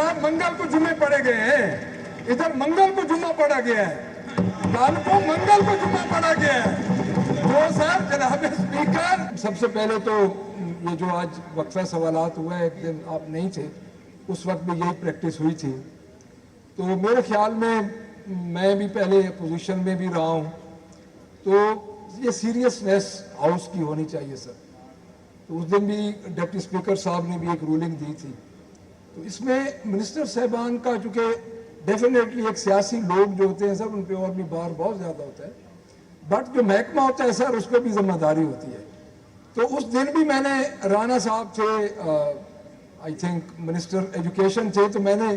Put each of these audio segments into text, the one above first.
साहब मंगल को जुम्मे पढ़े गए हैं, इधर मंगल को जुम्मा पढ़ा गया है, कल को मंगल को जुम्मा पढ़ा गया है। तो सर जनाब स्पीकर, सबसे पहले तो ये जो आज वक्फा सवालात हुआ है, एक दिन आप नहीं थे, उस वक्त भी यही प्रैक्टिस हुई थी। तो मेरे ख्याल में मैं भी पहले अपोजिशन में भी रहा हूँ, तो ये सीरियसनेस हाउस की होनी चाहिए सर। तो उस दिन भी डिप्टी स्पीकर साहब ने भी एक रूलिंग दी थी। तो इसमें मिनिस्टर साहबान का, चूँकि डेफिनेटली एक सियासी लोग जो होते हैं सर, उन पर और भी बार बहुत ज़्यादा होता है, बट जो महकमा होता है सर, उस पर भी जिम्मेदारी होती है। तो उस दिन भी मैंने, राना साहब थे, आई थिंक मिनिस्टर एजुकेशन थे, तो मैंने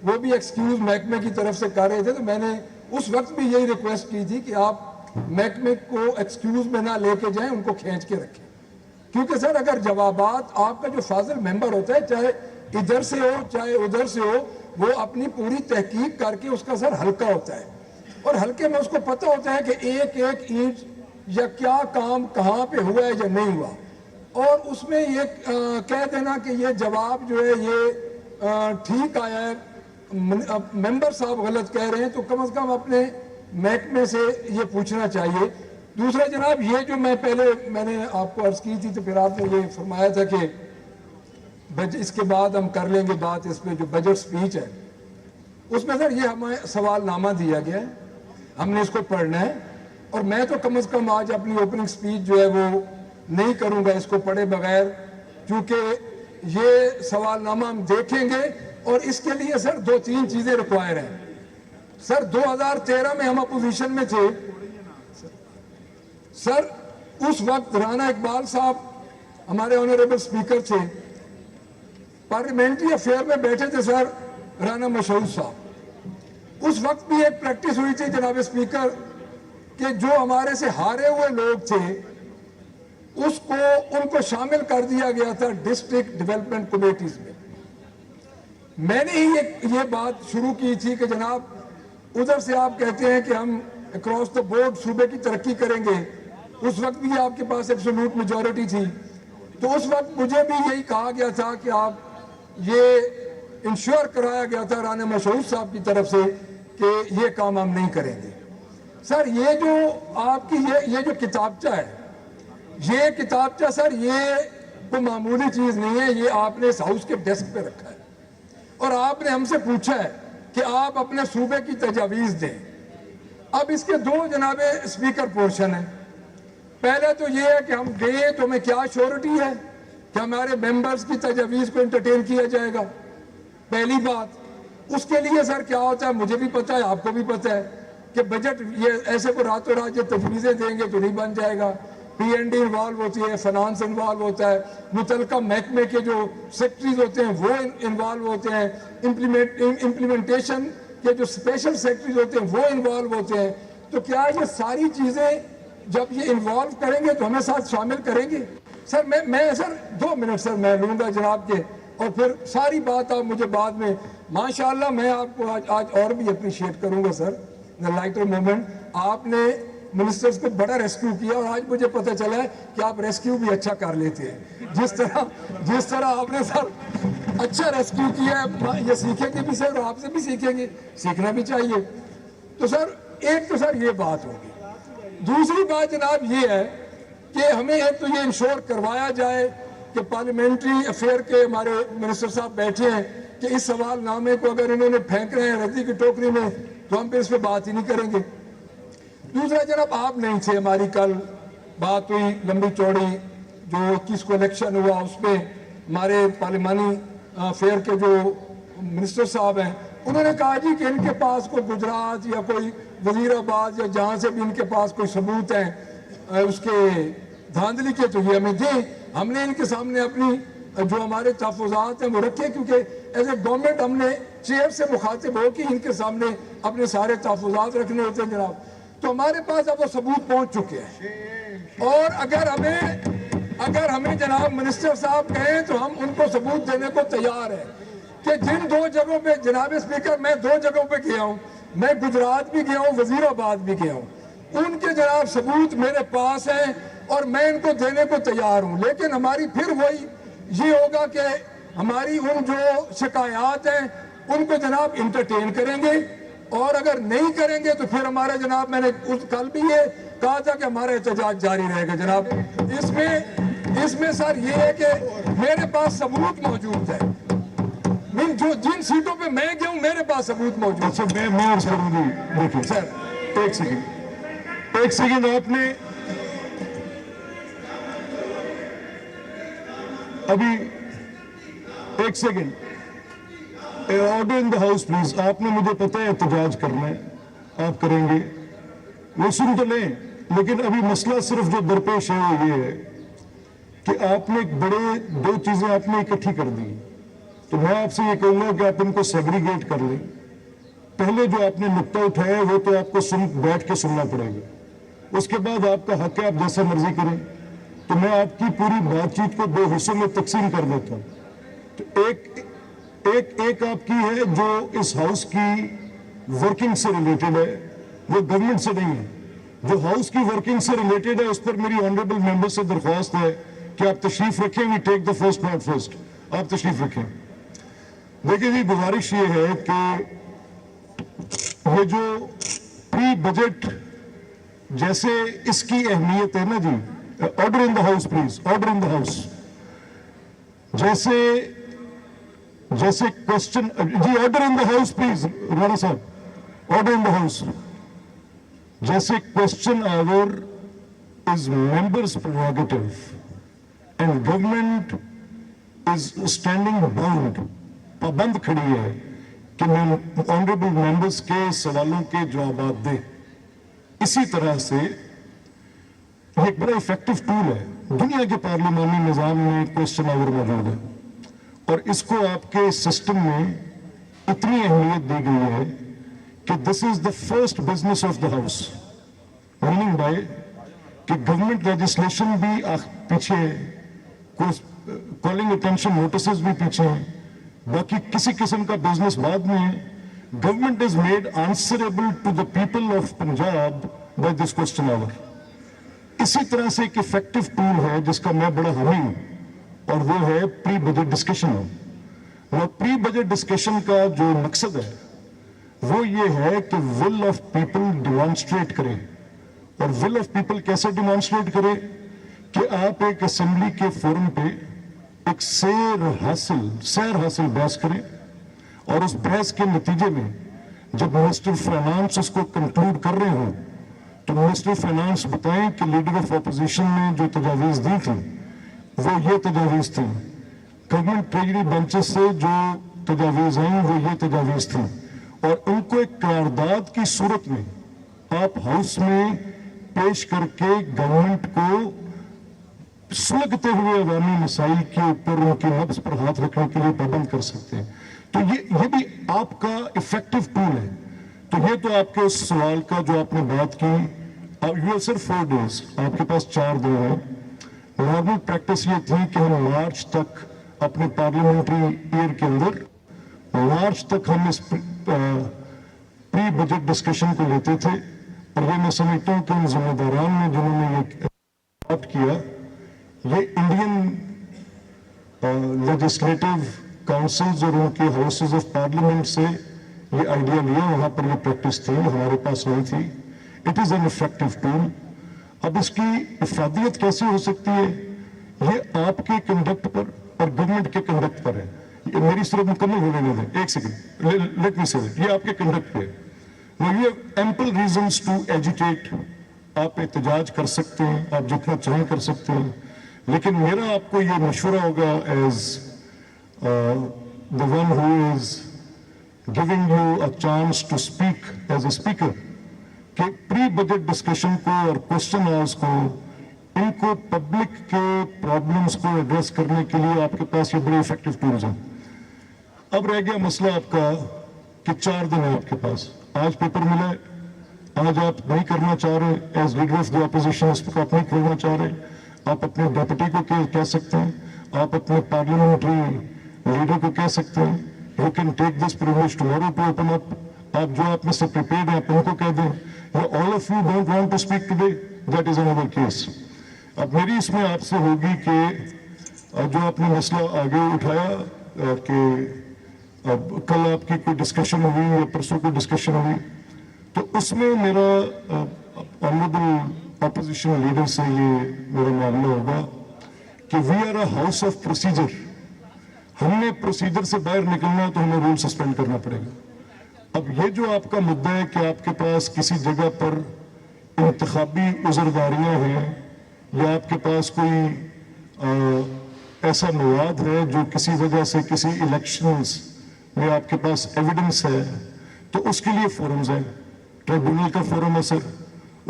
वो भी एक्सक्यूज महकमे की तरफ से कर रहे थे, तो मैंने उस वक्त भी यही रिक्वेस्ट की थी कि आप महकमे को एक्सक्यूज में ना लेके जाएं, उनको खींच के रखें। क्योंकि सर अगर जवाबात, आपका जो फाजिल मेंबर होता है, चाहे इधर से हो चाहे उधर से हो, वो अपनी पूरी तहकीक करके उसका सर हल्का होता है, और हल्के में उसको पता होता है कि एक एक ईंट या क्या काम कहाँ पे हुआ है या नहीं हुआ, और उसमें ये कह देना कि ये जवाब जो है ये ठीक आया है, मेंबर साहब गलत कह रहे हैं, तो कम से कम अपने महकमे से ये पूछना चाहिए। दूसरा जनाब, ये जो मैंने आपको अर्ज की थी, तो फिर आपने ये फरमाया था कि इसके बाद हम कर लेंगे बात इस पे, जो बजट स्पीच है उसमें सर ये हमें सवालनामा दिया गया है, हमने इसको पढ़ना है, और मैं तो कम से कम आज अपनी ओपनिंग स्पीच जो है वो नहीं करूंगा इसको पढ़े बगैर, क्योंकि ये सवालनामा हम देखेंगे और इसके लिए सर 2-3 चीजें रिक्वायर हैं। सर 2013 में हम अपोजिशन में थे सर, उस वक्त राना इकबाल साहब हमारे ऑनरेबल स्पीकर थे, पार्लियामेंट्री अफेयर में बैठे थे सर राना मशहूद साहब। उस वक्त भी एक प्रैक्टिस हुई थी जनाब स्पीकर कि जो हमारे से हारे हुए लोग थे उनको शामिल कर दिया गया था डिस्ट्रिक्ट डेवलपमेंट कमेटीज में। मैंने ही ये बात शुरू की थी कि जनाब उधर से आप कहते हैं कि हम अक्रॉस द बोर्ड सूबे की तरक्की करेंगे, उस वक्त भी आपके पास एब्सोल्यूट मेजॉरिटी थी, तो उस वक्त मुझे भी यही कहा गया था कि आप ये इंश्योर कराया गया था राना मशहूद साहब की तरफ से कि ये काम हम नहीं करेंगे। सर ये जो आपकी ये जो किताबचा है, ये किताबचा सर ये कोई मामूली चीज नहीं है, ये आपने इस हाउस के डेस्क पे रखा है और आपने हमसे पूछा है कि आप अपने सूबे की तजावीज दें। अब इसके 2 जनाबे स्पीकर पोर्शन है। पहले तो ये है कि हम दें तो हमें क्या श्योरिटी है कि हमारे मेंबर्स की तजावीज को एंटरटेन किया जाएगा, पहली बात। उसके लिए सर क्या होता है मुझे भी पता है, आपको भी पता है कि बजट ये ऐसे को रातों रात जो तजवीज़ें देंगे तो नहीं बन जाएगा। P&D इन्वॉल्व होती है, फाइनेंस इन्वॉल्व होता है, मुतलका महकमे के जो सेक्रेटरीज होते हैं वो इन्वॉल्व होते हैं, इम्प्लीमेंटेशन के जो स्पेशल सेक्रेटरीज होते हैं वो इन्वॉल्व होते हैं। तो क्या ये सारी चीज़ें जब ये इन्वॉल्व करेंगे तो हमें साथ शामिल करेंगे? सर मैं सर 2 मिनट सर मैं लूँगा जनाब के, और फिर सारी बात आप मुझे बाद में, माशाल्लाह मैं आपको आज और भी अप्रिशिएट करूँगा सर, द लाइटर मोमेंट। आपने मिनिस्टर्स को बड़ा रेस्क्यू किया और आज मुझे पता चला है कि आप रेस्क्यू भी अच्छा कर लेते हैं। जिस तरह आपने सर अच्छा रेस्क्यू किया है, ये सीखेंगे भी सर, आपसे भी सीखेंगे, सीखना भी चाहिए। तो सर एक तो सर ये बात होगी। दूसरी बात जनाब ये है कि हमें एक तो ये इंश्योर करवाया जाए कि पार्लियामेंट्री अफेयर के हमारे मिनिस्टर साहब बैठे हैं कि इस सवालनामे को अगर इन्होंने फेंक रहे हैं रद्दी की टोकरी में तो हम फिर इस पर बात ही नहीं करेंगे। दूसरा जनाब आप नहीं थे, हमारी कल बात हुई लंबी चौड़ी, जो 21 को इलेक्शन हुआ उसमें हमारे पार्लिमानी अफेयर के जो मिनिस्टर साहब हैं उन्होंने कहा जी कि इनके पास कोई गुजरात या कोई वजीराबाद या जहाँ से भी इनके पास कोई सबूत हैं उसके धांधली के तो ये हमें दें। हमने इनके सामने अपनी जो हमारे तहफ़्फ़ुज़ात हैं वो रखे, क्योंकि एज ए गवर्नमेंट हमने चेयर से मुखातिब हो कि इनके सामने अपने सारे तहफ़्फ़ुज़ात रखने होते हैं जनाब। तो हमारे पास अब वो सबूत पहुंच चुके हैं, और अगर हमें जनाब मिनिस्टर साहब कहें तो हम उनको सबूत देने को तैयार हैं कि जिन 2 जगहों पे जनाब स्पीकर मैं 2 जगहों पे गया हूँ, मैं गुजरात भी गया हूँ, वजीराबाद भी गया हूँ, उनके जनाब सबूत मेरे पास हैं और मैं इनको देने को तैयार हूँ। लेकिन हमारी फिर वही ये होगा कि हमारी उन जो शिकायत हैं उनको जनाब इंटरटेन करेंगे, और अगर नहीं करेंगे तो फिर हमारे जनाब, मैंने कल भी ये कहा था कि हमारा एहतजाज जारी रहेगा जनाब। इसमें सर ये है कि मेरे पास सबूत मौजूद है, जो जिन सीटों पे मैं गया हूं मेरे पास सबूत मौजूद। अच्छा, मैं अर्ज करूंगी, देखिए सर एक सेकंड आपने अभी एक second, order in the house please. आपने, मुझे पता है एहतजाज करना है, आप करेंगे, वो सुन तो लें, लेकिन अभी मसला सिर्फ जो दरपेश है वो ये है कि आपने दो चीजें आपने इकट्ठी कर दी। तो मैं आपसे ये कहूंगा कि आप इनको सेग्रीगेट कर लें। पहले जो आपने नुक्ता उठाया है वो तो आपको बैठ के सुनना पड़ेगा, उसके बाद आपका हक है, आप जैसा मर्जी करें। तो मैं आपकी पूरी बातचीत को दो हिस्सों में तकसीम कर देता हूं। तो एक आपकी है जो इस हाउस की वर्किंग से रिलेटेड है, वो गवर्नमेंट से नहीं है। जो हाउस की वर्किंग से रिलेटेड है उस पर मेरी ऑनरेबल मेंबर से दरख्वास्त है कि आप तशरीफ रखें। We take the first not first, आप तशरीफ रखें। देखिए जी, गुजारिश ये है कि ये जो प्री बजट जैसे इसकी अहमियत है ना जी, order in the house please, order in the house. जैसे क्वेश्चन जी, order in the house please, Rana साहब, ऑर्डर इन द हाउस। जैसे question hour is members prerogative and government is standing bound, पाबंद खड़ी है कि मैं ऑनरेबल मेंबर्स के सवालों के जवाब दे। इसी तरह से एक बड़ा इफेक्टिव टूल है, दुनिया के पार्लिमानी निजाम में क्वेश्चन आवर मौजूद है, और इसको आपके सिस्टम में इतनी अहमियत दी गई है कि this is the first business of the house, meaning bye कि गवर्नमेंट लेजिस्लेशन भी पीछे है, कॉलिंग अटेंशन नोटिसेस भी पीछे हैं, बाकी किसी किस्म का बिजनेस बाद में है। Government is made answerable to the people of Punjab by this question hour. इसी तरह से एक इफेक्टिव टूल है जिसका मैं बड़ा हामी हूं, और वो है प्री बजट डिस्कशन। और प्री बजट डिस्कशन का जो मकसद है वो ये है कि विल ऑफ पीपल डिमॉन्स्ट्रेट करें। और विल ऑफ पीपल कैसे डिमॉन्स्ट्रेट करें कि आप एक असेंबली के फोरम पे एक सैर हासिल बहस करें, और उस बहस के नतीजे में जब मिनिस्टर फाइनेंस उसको कंक्लूड कर रहे हों तो मिनिस्टर फाइनेंस बताएं कि लीडर ऑफ अपोजिशन ने जो तजावीज दी थी वो ये तजावीज थी, गवर्नमेंट ट्रेजरी बेंचेस से जो तजावीज आई वो ये तजावीज थी, और उनको एक करारदाद की सूरत में आप हाउस में पेश करके गवर्नमेंट को सुलगते हुए अवामी मसाइल के ऊपर उनकी नब्ज पर हाथ रखने के लिए पाबंद कर सकते हैं। तो ये भी आपका इफेक्टिव टूल है। तो ये तो आपके उस सवाल का जो आपने बात की, यू सिर्फ 4 डेज, आपके पास 4 दिन है। नॉर्मल प्रैक्टिस ये थी कि हम मार्च तक अपने पार्लियामेंट्री ईयर के अंदर मार्च तक हम इस प्री बजट डिस्कशन को लेते थे, और ये मैं समझता हूँ कि उन जिम्मेदारान ने जिन्होंने ये बात किया, ये इंडियन लेजिस्लेटिव काउंसिल्स और उनके हाउसेज ऑफ पार्लियामेंट से ये आइडिया लिया, वहां पर ये प्रैक्टिस थी, हमारे पास नहीं थी। It is an effective tool. अब इसकी इफादियत कैसे हो सकती है, ये आपके कंडक्ट पर और गवर्नमेंट के कंडक्ट पर है। ये मेरी सिर्फ मुकम्मल होने दें, एक सेकंड, लेट मी से, ये आपके कंडक्ट पे है। Now you have ample reasons to agitate, आप एहतजाज कर सकते हैं, आप जितना चाहें कर सकते हैं, लेकिन मेरा आपको ये मशवरा होगा as the one who is giving you a chance to speak as a speaker, कि प्री बजट डिस्कशन को और क्वेश्चन आवर्स को, इनको पब्लिक के प्रॉब्लम्स को एड्रेस करने के लिए आपके पास ये बड़े इफेक्टिव टूल्स हैं। अब रह गया मसला आपका कि 4 दिन है आपके पास। आज पेपर मिला, आज आप नहीं करना चाह रहे, as leader of the opposition आप नहीं खोलना चाह रहे, आप अपने डेप्यूटी को कह सकते हैं, आप अपने पार्लियामेंट्री लीडर को कह सकते हैं, you can take this privilege tomorrow to open up. आप जो आप में से प्रिपेयर्ड हैं आप उनको कह दें, all of you don't want to speak today, that is another case. अब मेरी इसमें आपसे होगी कि जो आपने मसला आगे उठाया कि اب کل آپ کی کوئی ڈسکشن ہوئی یا پرسوں کوئی ڈسکشن ہوئی تو اس میں میرا آنریبل اپوزیشن لیڈر سے یہ میرا معاملہ ہوگا کہ we are a house of procedure. ہم نے پروسیجر سے باہر نکلنا تو ہمیں رول سسپینڈ کرنا پڑے گا. اب یہ جو آپ کا مدعا ہے کہ آپ کے پاس کسی جگہ پر انتخابی عذرداریاں ہیں یا آپ کے پاس کوئی ایسا مواد ہے جو کسی وجہ سے کسی الیکشنز میں آپ کے پاس ایویڈنس ہے تو اس کے لیے فورمز ہیں. ٹریبیونل کا فورم ہے سر,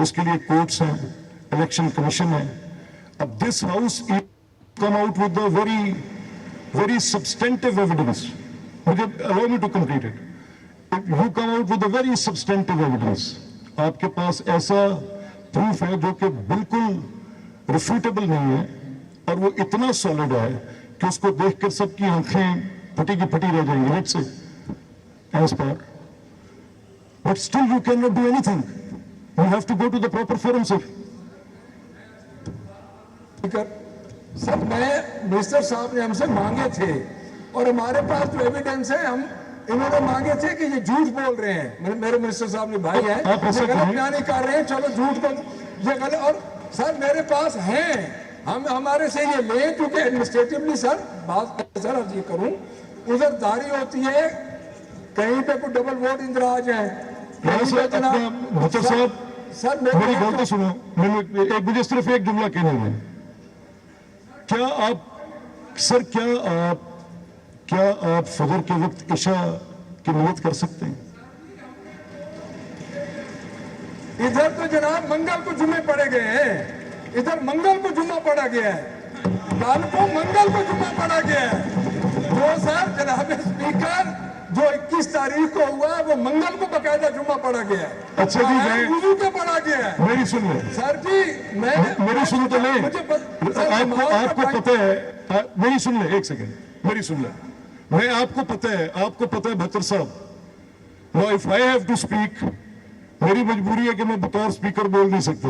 اس کے لیے کورٹس ہیں, الیکشن کمیشن ہے. اب this house come out with the very substantive evidence. Allow me to complete it. You come out with a very substantive evidence. آپ کے پاس ایسا پروف ہے جو کہ بالکل ریفیوٹیبل نہیں ہے اور وہ اتنا سالڈ ہے کہ اس کو دیکھ کر سب کی آنکھیں پھٹی کی پھٹی رہ جائیں گی. Let's say as per, but still you cannot do anything. You have to go to the proper forum, sir. Sir minister صاحب نے ہم سے مانگے تھے اور ہمارے پاس جو ایویڈنس ہے ہم انہوں نے مانگے تھے کہ یہ جھوٹ بول رہے ہیں. میرے منسٹر صاحب نے بھائی ہیں یہ غلط بیانی کر رہے ہیں, چلو جھوٹ کو یہ غلط. اور سر میرے پاس ہیں, ہم ہمارے سے یہ لیں کیونکہ ایڈمنسٹریٹولی سر بات سر اب یہ کروں عذرداری ہوتی ہے, کہیں پہ کوئی ڈبل ووٹ اندراج ہیں. سر میری بات تو سنو, مجھے صرف ایک جملہ کہنا ہے. کیا آپ سر کیا آپ فجر کے وقت عشاء کی نیت کر سکتے ہیں؟ ادھر تو جناب منگل کو جمعے پڑے گئے ہیں, ادھر منگل کو جمعہ پڑا گیا ہے, کل کو منگل کو جمعہ پڑا گیا ہے. جو سر جناب اسپیکر جو 21 تاریخ کو ہوا ہے وہ منگل کو باقاعدہ جمعہ پڑا گیا ہے. اچھا جی, میں وضو کے پڑا گیا ہے. میری سن لیں سر جی, میری سن تو لیں, آپ کو پتہ ہے, میری سن لیں ایک سیکنڈ, میری سن لیں. میں آپ کو پتہ ہے بھتر صاحب, no if I have to speak, میری مجبوری ہے کہ میں بطور اسپیکر بول نہیں سکتا.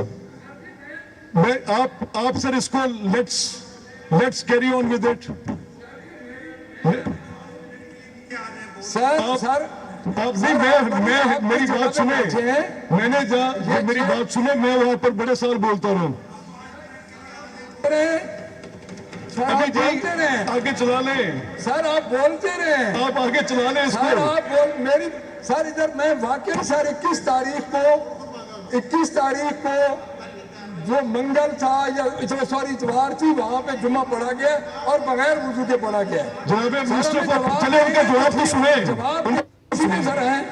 میں آپ سر اس کو let's carry on with it. Sir میری بات سنیں, میں نے میری بات سنیں, میں وہاں پر بڑے سال بولتا رہا ہوں. آگے چلا لیں سر, آپ بولتے رہے, آپ آگے چلا لیں اس سر کو. آپ میری سر ادھر میں واقعی سر 21 تاریخ کو جو منگل تھا یا سوری اتوار تھی وہاں پہ جمعہ پڑھا گیا اور بغیر وضو کے پڑھا گیا. جناب منسٹر چلے ان کا جواب تو سنیں. جواب سر ہیں